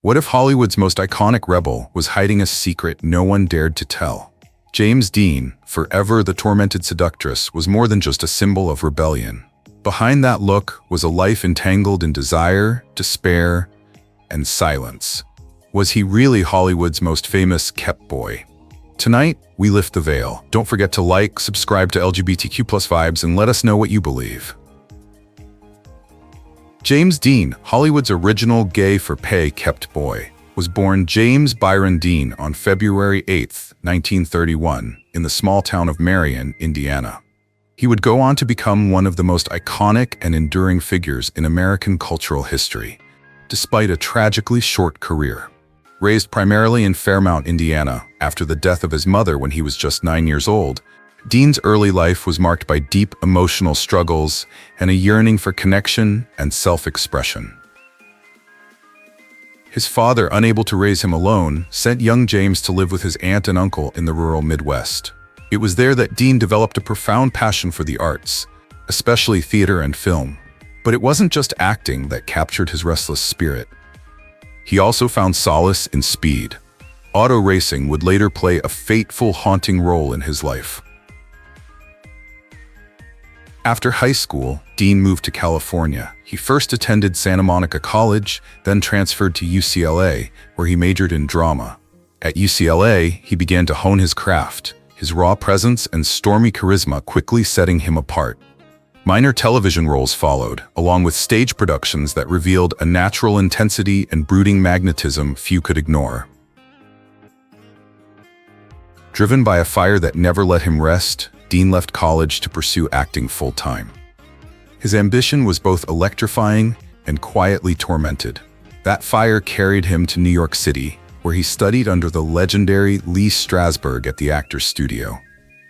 What if Hollywood's most iconic rebel was hiding a secret no one dared to tell? James Dean, forever the tormented seductress, was more than just a symbol of rebellion. Behind that look was a life entangled in desire, despair, and silence. Was he really Hollywood's most famous kept boy? Tonight, we lift the veil. Don't forget to like, subscribe to LGBTQ+ Vibes, and let us know what you believe. James Dean, Hollywood's original gay-for-pay kept boy, was born James Byron Dean on February 8, 1931, in the small town of Marion, Indiana. He would go on to become one of the most iconic and enduring figures in American cultural history, despite a tragically short career. Raised primarily in Fairmount, Indiana, after the death of his mother when he was just 9 years old, Dean's early life was marked by deep emotional struggles and a yearning for connection and self-expression. His father, unable to raise him alone, sent young James to live with his aunt and uncle in the rural Midwest. It was there that Dean developed a profound passion for the arts, especially theater and film. But it wasn't just acting that captured his restless spirit. He also found solace in speed. Auto racing would later play a fateful, haunting role in his life. After high school, Dean moved to California. He first attended Santa Monica College, then transferred to UCLA, where he majored in drama. At UCLA, he began to hone his craft, his raw presence and stormy charisma quickly setting him apart. Minor television roles followed, along with stage productions that revealed a natural intensity and brooding magnetism few could ignore. Driven by a fire that never let him rest, Dean left college to pursue acting full-time. His ambition was both electrifying and quietly tormented. That fire carried him to New York City, where he studied under the legendary Lee Strasberg at the Actors Studio.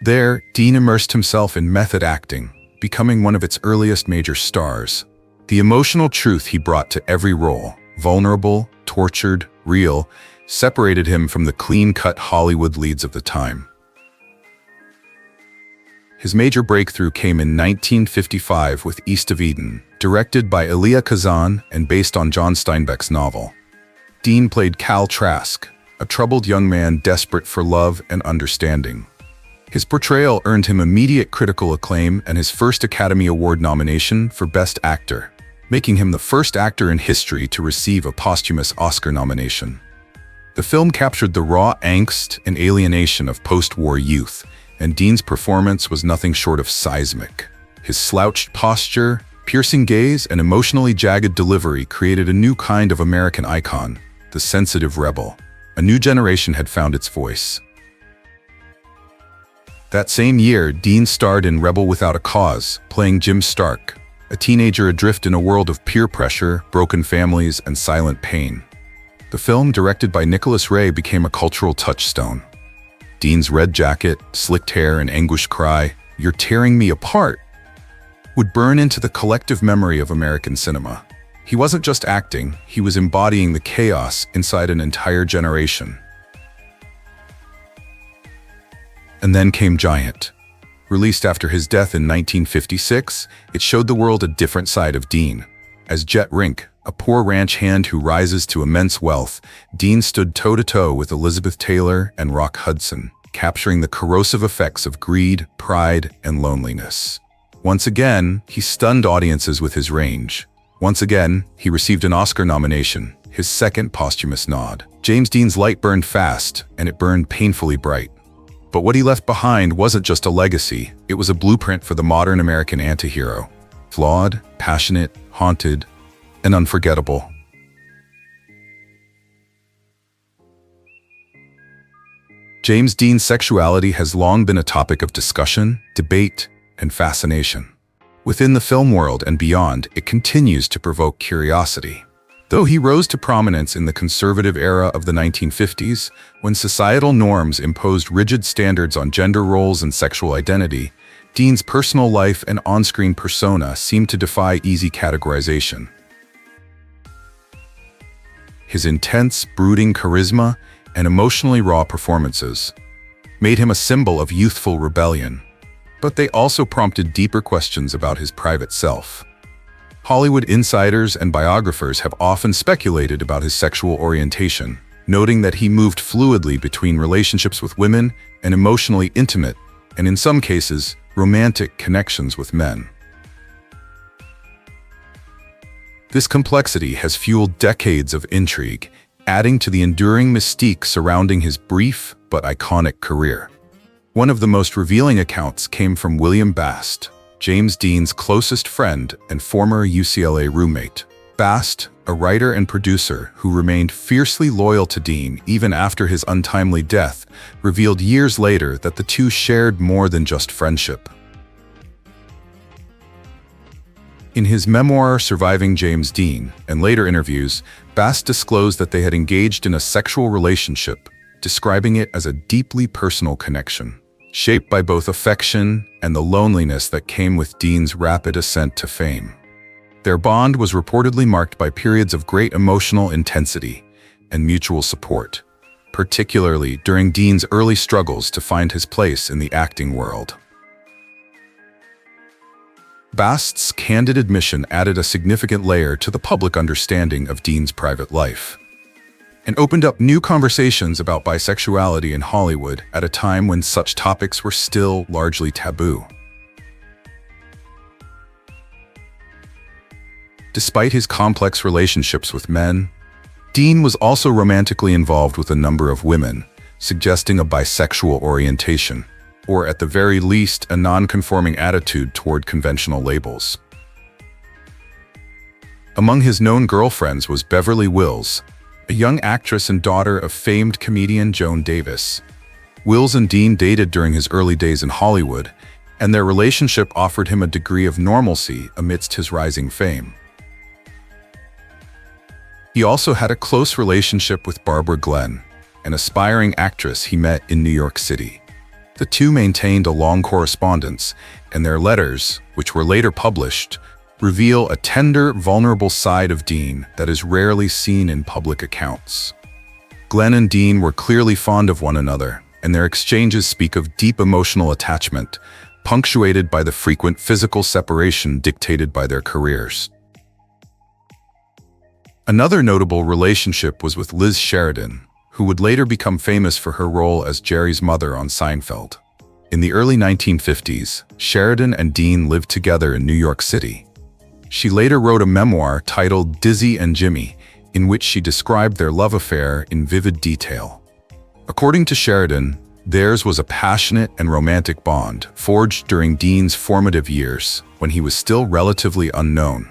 There, Dean immersed himself in method acting, becoming one of its earliest major stars. The emotional truth he brought to every role, vulnerable, tortured, real, separated him from the clean-cut Hollywood leads of the time. His major breakthrough came in 1955 with East of Eden, directed by Elia Kazan and based on John Steinbeck's novel. Dean played Cal Trask, a troubled young man desperate for love and understanding. His portrayal earned him immediate critical acclaim and his first Academy Award nomination for Best Actor, making him the first actor in history to receive a posthumous Oscar nomination. The film captured the raw angst and alienation of post-war youth, and Dean's performance was nothing short of seismic. His slouched posture, piercing gaze, and emotionally jagged delivery created a new kind of American icon, the sensitive rebel. A new generation had found its voice. That same year, Dean starred in Rebel Without a Cause, playing Jim Stark, a teenager adrift in a world of peer pressure, broken families, and silent pain. The film, directed by Nicholas Ray, became a cultural touchstone. Dean's red jacket, slicked hair, and anguished cry, "You're tearing me apart," would burn into the collective memory of American cinema. He wasn't just acting, he was embodying the chaos inside an entire generation. And then came Giant. Released after his death in 1956, it showed the world a different side of Dean. As Jet Rink, a poor ranch hand who rises to immense wealth, Dean stood toe-to-toe with Elizabeth Taylor and Rock Hudson, capturing the corrosive effects of greed, pride, and loneliness. Once again, he stunned audiences with his range. Once again, he received an Oscar nomination, his second posthumous nod. James Dean's light burned fast, and it burned painfully bright. But what he left behind wasn't just a legacy, it was a blueprint for the modern American antihero. Flawed, passionate, haunted, and unforgettable. James Dean's sexuality has long been a topic of discussion, debate, and fascination. Within the film world and beyond, it continues to provoke curiosity. Though he rose to prominence in the conservative era of the 1950s, when societal norms imposed rigid standards on gender roles and sexual identity, Dean's personal life and on-screen persona seemed to defy easy categorization. His intense, brooding charisma and emotionally raw performances made him a symbol of youthful rebellion, but they also prompted deeper questions about his private self. Hollywood insiders and biographers have often speculated about his sexual orientation, noting that he moved fluidly between relationships with women and emotionally intimate, and in some cases, romantic connections with men. This complexity has fueled decades of intrigue, adding to the enduring mystique surrounding his brief but iconic career. One of the most revealing accounts came from William Bast, James Dean's closest friend and former UCLA roommate. Bast, a writer and producer who remained fiercely loyal to Dean even after his untimely death, revealed years later that the two shared more than just friendship. In his memoir Surviving James Dean, and later interviews, Bast disclosed that they had engaged in a sexual relationship, describing it as a deeply personal connection, shaped by both affection and the loneliness that came with Dean's rapid ascent to fame. Their bond was reportedly marked by periods of great emotional intensity and mutual support, particularly during Dean's early struggles to find his place in the acting world. Bast's candid admission added a significant layer to the public understanding of Dean's private life, and opened up new conversations about bisexuality in Hollywood at a time when such topics were still largely taboo. Despite his complex relationships with men, Dean was also romantically involved with a number of women, suggesting a bisexual orientation, or at the very least, a non-conforming attitude toward conventional labels. Among his known girlfriends was Beverly Wills, a young actress and daughter of famed comedian Joan Davis. Wills and Dean dated during his early days in Hollywood, and their relationship offered him a degree of normalcy amidst his rising fame. He also had a close relationship with Barbara Glenn, an aspiring actress he met in New York City. The two maintained a long correspondence, and their letters, which were later published, reveal a tender, vulnerable side of Dean that is rarely seen in public accounts. Glenn and Dean were clearly fond of one another, and their exchanges speak of deep emotional attachment, punctuated by the frequent physical separation dictated by their careers. Another notable relationship was with Liz Sheridan, who would later become famous for her role as Jerry's mother on Seinfeld. In the early 1950s, Sheridan and Dean lived together in New York City. She later wrote a memoir titled Dizzy and Jimmy, in which she described their love affair in vivid detail. According to Sheridan, theirs was a passionate and romantic bond forged during Dean's formative years, when he was still relatively unknown.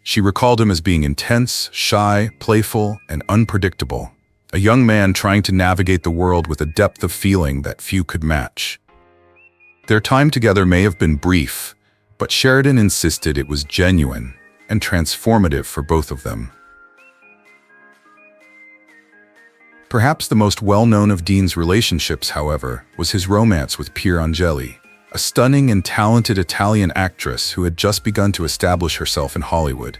She recalled him as being intense, shy, playful, and unpredictable, a young man trying to navigate the world with a depth of feeling that few could match. Their time together may have been brief, but Sheridan insisted it was genuine and transformative for both of them. Perhaps the most well-known of Dean's relationships, however, was his romance with Pier Angeli, a stunning and talented Italian actress who had just begun to establish herself in Hollywood.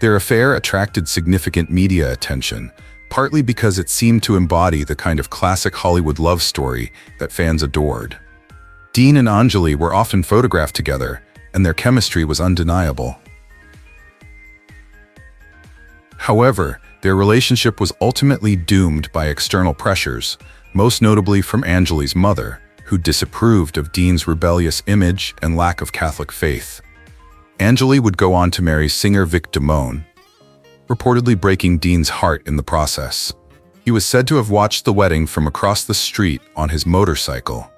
Their affair attracted significant media attention, partly because it seemed to embody the kind of classic Hollywood love story that fans adored. Dean and Angeli were often photographed together, and their chemistry was undeniable. However, their relationship was ultimately doomed by external pressures, most notably from Angeli's mother, who disapproved of Dean's rebellious image and lack of Catholic faith. Angeli would go on to marry singer Vic Damone, reportedly breaking Dean's heart in the process. He was said to have watched the wedding from across the street on his motorcycle,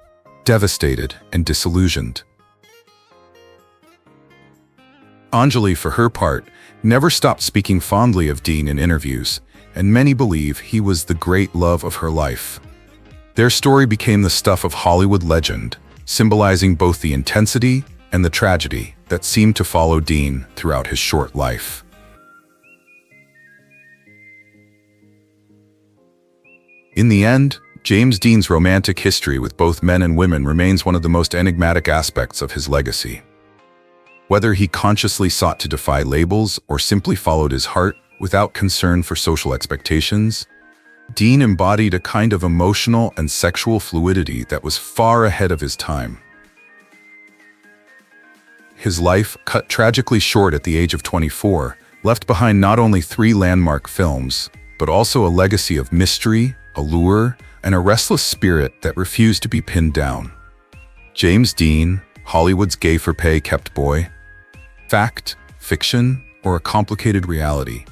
devastated and disillusioned. Angeli, for her part, never stopped speaking fondly of Dean in interviews, and many believe he was the great love of her life. Their story became the stuff of Hollywood legend, symbolizing both the intensity and the tragedy that seemed to follow Dean throughout his short life. In the end, James Dean's romantic history with both men and women remains one of the most enigmatic aspects of his legacy. Whether he consciously sought to defy labels or simply followed his heart without concern for social expectations, Dean embodied a kind of emotional and sexual fluidity that was far ahead of his time. his life, cut tragically short at the age of 24, left behind not only 3 landmark films, but also a legacy of mystery, allure, and a restless spirit that refused to be pinned down. James Dean, Hollywood's gay-for-pay kept boy? Fact, fiction, or a complicated reality?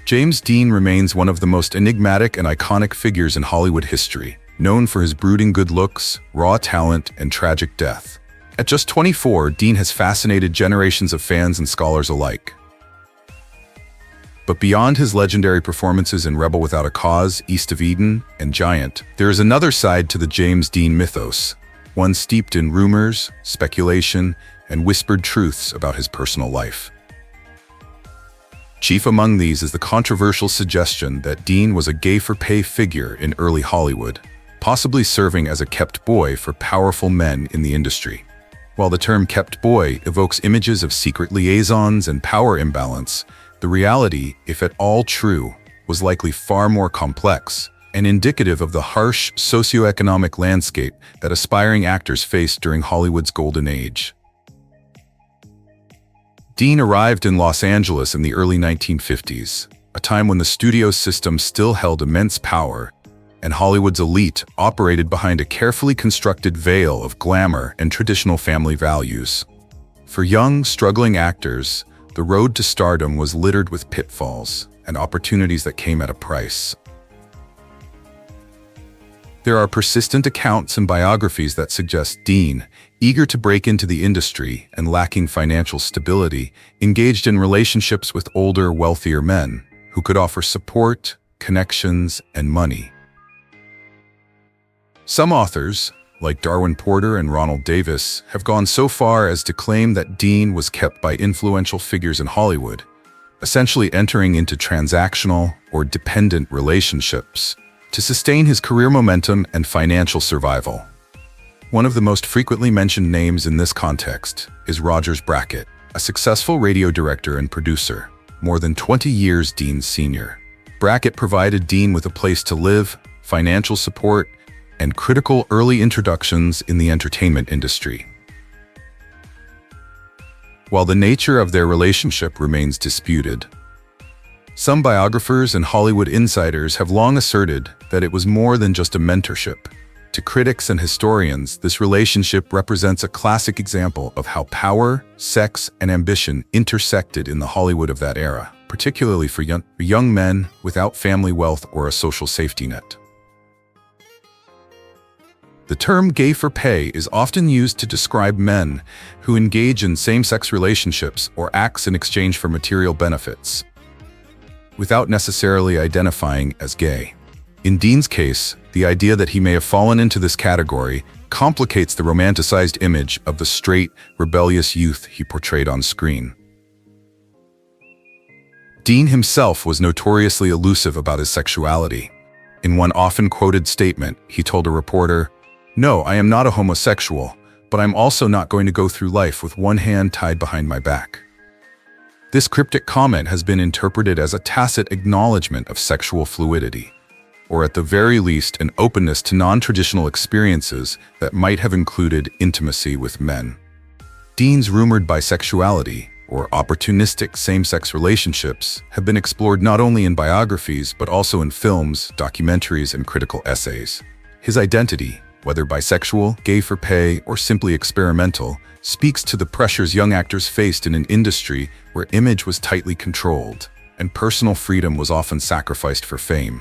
James Dean remains one of the most enigmatic and iconic figures in Hollywood history, known for his brooding good looks, raw talent, and tragic death. At just 24, Dean has fascinated generations of fans and scholars alike. But beyond his legendary performances in Rebel Without a Cause, East of Eden, and Giant, there is another side to the James Dean mythos, one steeped in rumors, speculation, and whispered truths about his personal life. Chief among these is the controversial suggestion that Dean was a gay-for-pay figure in early Hollywood, possibly serving as a kept boy for powerful men in the industry. While the term kept boy evokes images of secret liaisons and power imbalance, the reality, if at all true, was likely far more complex and indicative of the harsh socioeconomic landscape that aspiring actors faced during Hollywood's golden age. Dean arrived in Los Angeles in the early 1950s, a time when the studio system still held immense power, and Hollywood's elite operated behind a carefully constructed veil of glamour and traditional family values. For young, struggling actors, the road to stardom was littered with pitfalls and opportunities that came at a price. There are persistent accounts and biographies that suggest Dean, eager to break into the industry and lacking financial stability, engaged in relationships with older, wealthier men who could offer support, connections, and money. Some authors, like Darwin Porter and Ronald Davis, have gone so far as to claim that Dean was kept by influential figures in Hollywood, essentially entering into transactional or dependent relationships to sustain his career momentum and financial survival. One of the most frequently mentioned names in this context is Rogers Brackett, a successful radio director and producer, more than 20 years Dean's senior. Brackett provided Dean with a place to live, financial support, and critical early introductions in the entertainment industry. While the nature of their relationship remains disputed, some biographers and Hollywood insiders have long asserted that it was more than just a mentorship. To critics and historians, this relationship represents a classic example of how power, sex, and ambition intersected in the Hollywood of that era, particularly for young men without family wealth or a social safety net. The term gay for pay is often used to describe men who engage in same-sex relationships or acts in exchange for material benefits, without necessarily identifying as gay. In Dean's case, the idea that he may have fallen into this category complicates the romanticized image of the straight, rebellious youth he portrayed on screen. Dean himself was notoriously elusive about his sexuality. In one often quoted statement, he told a reporter, "No, I am not a homosexual, but I'm also not going to go through life with one hand tied behind my back." This cryptic comment has been interpreted as a tacit acknowledgement of sexual fluidity, or at the very least an openness to non-traditional experiences that might have included intimacy with men. Dean's rumored bisexuality, or opportunistic same-sex relationships, have been explored not only in biographies but also in films, documentaries, and critical essays. His identity, whether bisexual, gay for pay, or simply experimental, speaks to the pressures young actors faced in an industry where image was tightly controlled, and personal freedom was often sacrificed for fame.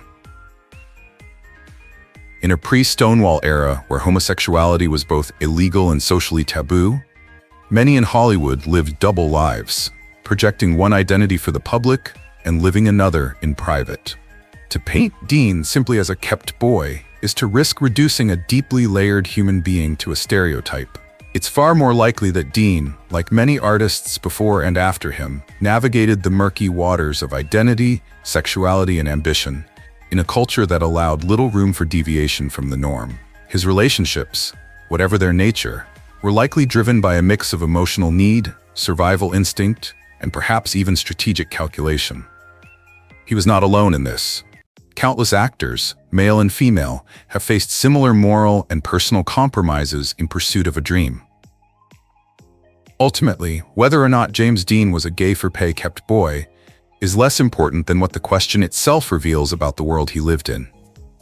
In a pre-Stonewall era where homosexuality was both illegal and socially taboo, many in Hollywood lived double lives, projecting one identity for the public and living another in private. To paint Dean simply as a kept boy is to risk reducing a deeply layered human being to a stereotype. It's far more likely that Dean, like many artists before and after him, navigated the murky waters of identity, sexuality, and ambition in a culture that allowed little room for deviation from the norm. His relationships, whatever their nature, were likely driven by a mix of emotional need, survival instinct, and perhaps even strategic calculation. He was not alone in this. Countless actors, male and female, have faced similar moral and personal compromises in pursuit of a dream. Ultimately, whether or not James Dean was a gay-for-pay kept boy is less important than what the question itself reveals about the world he lived in.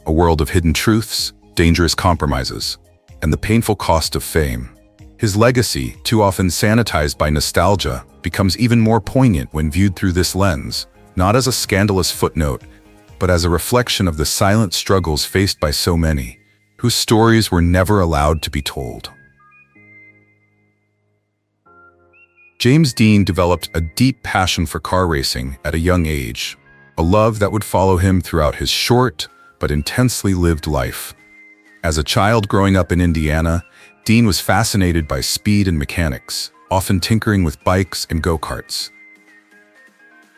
A world of hidden truths, dangerous compromises, and the painful cost of fame. His legacy, too often sanitized by nostalgia, becomes even more poignant when viewed through this lens, not as a scandalous footnote, but as a reflection of the silent struggles faced by so many, whose stories were never allowed to be told. James Dean developed a deep passion for car racing at a young age, a love that would follow him throughout his short but intensely lived life. As a child growing up in Indiana, Dean was fascinated by speed and mechanics, often tinkering with bikes and go-karts.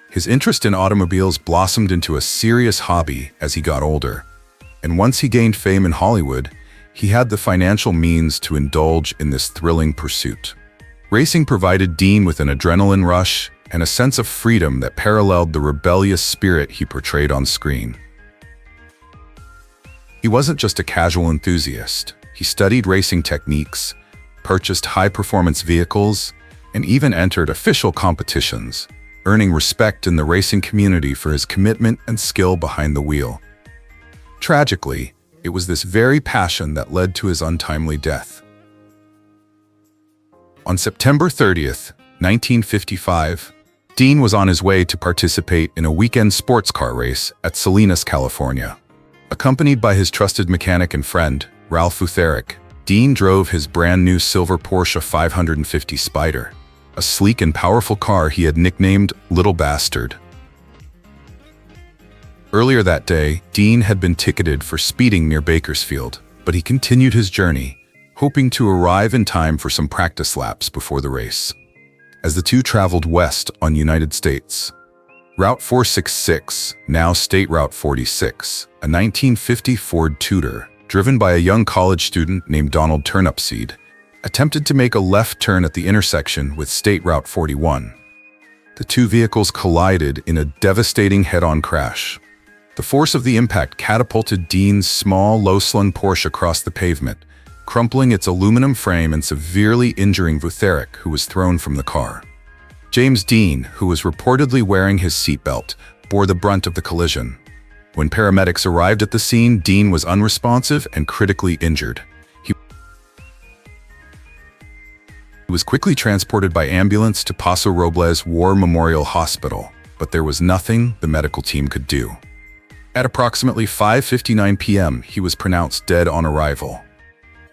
His interest in automobiles blossomed into a serious hobby as he got older, and once he gained fame in Hollywood, he had the financial means to indulge in this thrilling pursuit. Racing provided Dean with an adrenaline rush and a sense of freedom that paralleled the rebellious spirit he portrayed on screen. He wasn't just a casual enthusiast. He studied racing techniques, purchased high-performance vehicles, and even entered official competitions, earning respect in the racing community for his commitment and skill behind the wheel. Tragically, it was this very passion that led to his untimely death. On September 30th, 1955, Dean was on his way to participate in a weekend sports car race at Salinas, California. Accompanied by his trusted mechanic and friend, Ralph Utherick, Dean drove his brand-new silver Porsche 550 Spider, a sleek and powerful car he had nicknamed Little Bastard. Earlier that day, Dean had been ticketed for speeding near Bakersfield, but he continued his journey, hoping to arrive in time for some practice laps before the race. As the two traveled west on United States, Route 466, now State Route 46, a 1950 Ford Tudor, driven by a young college student named Donald Turnipseed, attempted to make a left turn at the intersection with State Route 41. The two vehicles collided in a devastating head-on crash. The force of the impact catapulted Dean's small, low-slung Porsche across the pavement, crumpling its aluminum frame and severely injuring Vutherick, who was thrown from the car. James Dean, who was reportedly wearing his seatbelt, bore the brunt of the collision. When paramedics arrived at the scene, Dean was unresponsive and critically injured. He was quickly transported by ambulance to Paso Robles War Memorial Hospital, but there was nothing the medical team could do. At approximately 5:59 p.m., he was pronounced dead on arrival.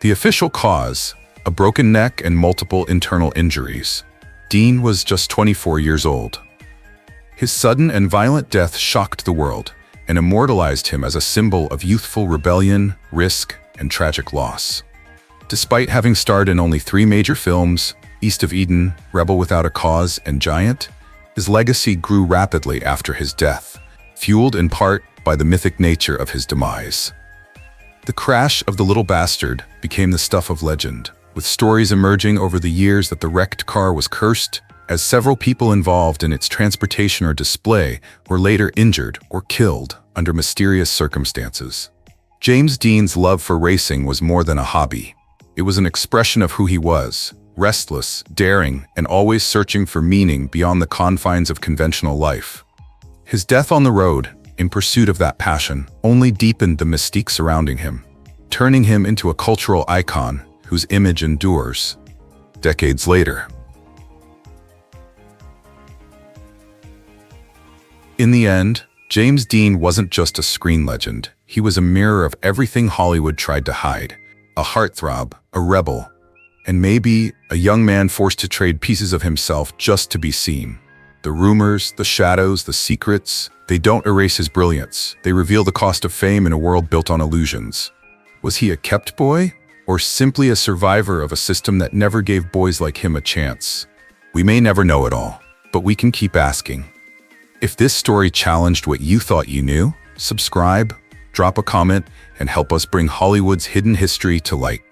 The official cause, a broken neck and multiple internal injuries. Dean was just 24 years old. His sudden and violent death shocked the world and immortalized him as a symbol of youthful rebellion, risk, and tragic loss. Despite having starred in only 3 major films, East of Eden, Rebel Without a Cause, and Giant, his legacy grew rapidly after his death, fueled in part by the mythic nature of his demise. The crash of the Little Bastard became the stuff of legend, with stories emerging over the years that the wrecked car was cursed, as several people involved in its transportation or display were later injured or killed under mysterious circumstances. James Dean's love for racing was more than a hobby. It was an expression of who he was, restless, daring, and always searching for meaning beyond the confines of conventional life. His death on the road, in pursuit of that passion, only deepened the mystique surrounding him, turning him into a cultural icon whose image endures decades later. In the end, James Dean wasn't just a screen legend. He was a mirror of everything Hollywood tried to hide, a heartthrob, a rebel, and maybe a young man forced to trade pieces of himself just to be seen. The rumors, the shadows, the secrets, they don't erase his brilliance. They reveal the cost of fame in a world built on illusions. Was he a kept boy, or simply a survivor of a system that never gave boys like him a chance? We may never know it all, but we can keep asking. If this story challenged what you thought you knew, subscribe, drop a comment, and help us bring Hollywood's hidden history to light.